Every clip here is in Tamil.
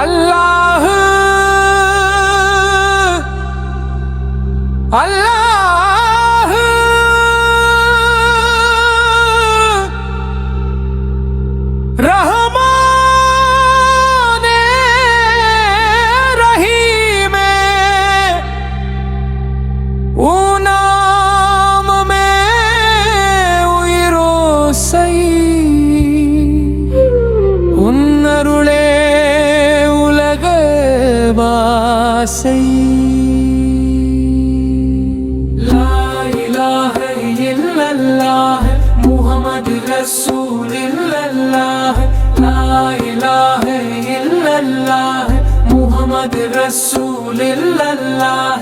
அல்லாஹ் அல்லாஹ் ரஹ்மானே ரஹீமே உன் நாமமே உயிரோசை உன் அருளே உலக வாசை محمد رسول الله لا إله إلا الله محمد رسول الله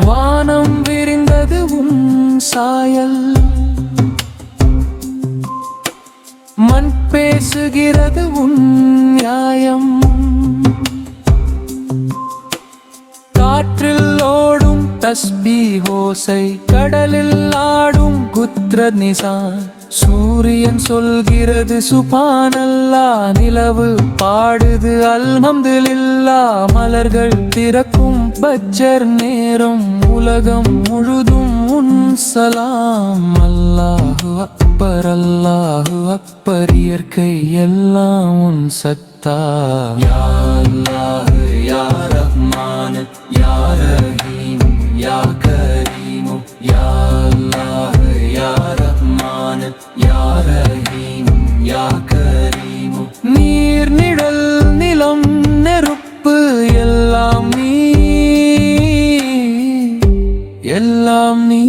வானம் விரிந்தது உன் சாயல் மண் பேசுகிறது உன் நியாயம் காற்றில் ஓடும் தஸ்பீஹ் ஓசை கடலில் ஆடும் குத்ர நிசான் சூரியன் சொல்கிறது சுப்ஹானல்லாஹ் நிலவு பாடுது அல்ஹம்துலில்லாஹ் மலர்கள் திறக்கும் பஜ்ர் நேரம் உலகம் முழுதும் உன் சலாம் அல்லாஹு அக்பர் இயற்கை எல்லாம் உன் சத்தா யா அல்லாஹ் யா ரஹ்மான் யா ரஹீம் யா கரீம் யா அல்லாஹ் யா ரஹ்மான் யா ரஹீம் யா கரீம் நீர் நிழல் நிலம் நெருப்பு எல்லாம் நீ எல்லாம் நீ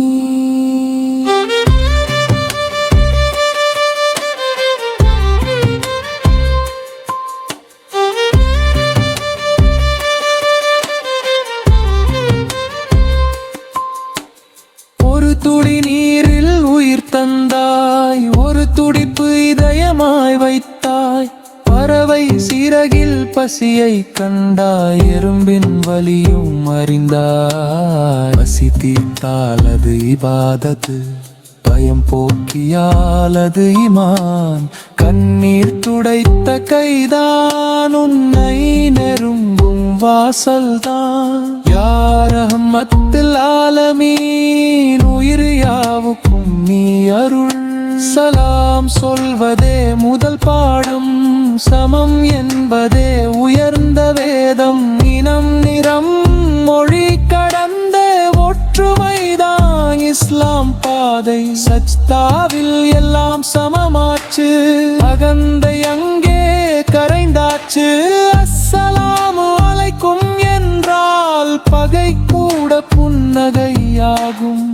ஒரு துளி நீரில் உயிர் தந்தாய் ஒரு துடிப்பு இதயமாய் வைத்தாய் பறவை சிறகில் பசியை கண்டாய் எறும்பின் வலியும் அறிந்தாய் பசி தீர்த்தால் அது இபாதத்து பயம் போக்கியால் அது ஈமான் கண்ணீர் துடைத்த கைதான் உன்னை நெருங்கும் வாசல்தான் யா ரஹ்மத்துல் ஆலமீன் உயிர் யாவுக்கும் நீ அருள் சலாம் சொல்வதே முதல் பாடம் சமம் என்பதே உயர்ந்த வேதம் இனம் நிறம் மொழி கடந்த ஒற்றுமைதான் இஸ்லாம் பாதை சஜ்தாவில் எல்லாம் சமமாச்சு அகந்தை அங்கே கரைந்தாச்சு அஸ்ஸலாமு அலைக்கும் என்றால் பகை கூட புன்னகையாகும்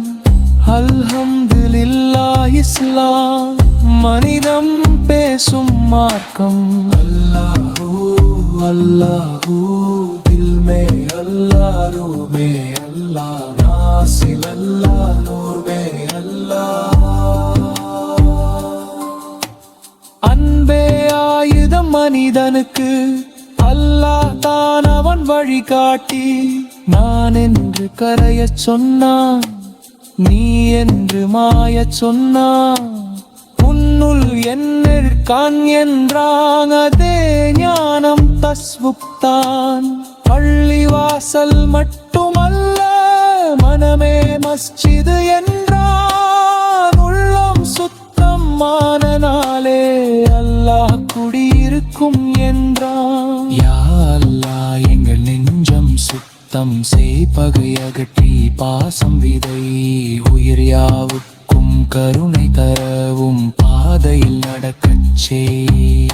அல்ஹம்துலில்லாஹ் இஸ்லாம் மனிதம் பேசும் மார்க்கம் அல்லாஹூ அல்லாஹூ தில் மே அல்லாஹ் ரூஹ் மே அல்லாஹ் நாசில் அல்லாஹ் நூர் மே அல்லாஹ் அன்பே ஆயுதம் மனிதனுக்கு அல்லாஹ் தான் அவன் வழிகாட்டி நான் என்று கரையச் சொன்னான் நீ என்று மாயச் சொன்னான் உன்னுள் என்னிற்கான் என்றான் அதே ஞானம் தஸ்வுப்தான் பள்ளிவாசல் மட்டுமல்ல மனமே மஸ்ஜிது என்றான் உள்ளம் சுத்தமான நாளே அல்லாஹ் குடியிருக்கும் என்றான் யா அல்லாஹ் எங்கள் நெஞ்சம் சுத்தம் செய் பகை அகற்றி பாசம் விதை உயிர் யாவுக்கும் கருணை தரவும் பாதையில் நடக்கச் செய்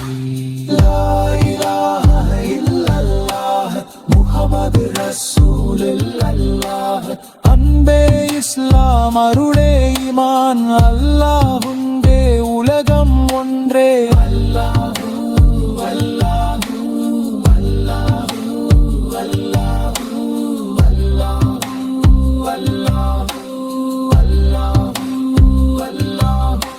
லா இலாஹ இல்லல்லாஹ் முஹம்மது ரசூலுல்லாஹ் அன்பே இஸ்லாம் அருளே ஈமான் அல்லாஹ் உண்டே உலகம் ஒன்றே அல்லாஹு அல்லாஹு அல்லாஹு அல்லாஹு அல்லாஹு அல்லாஹு அல்லாஹு அல்லாஹு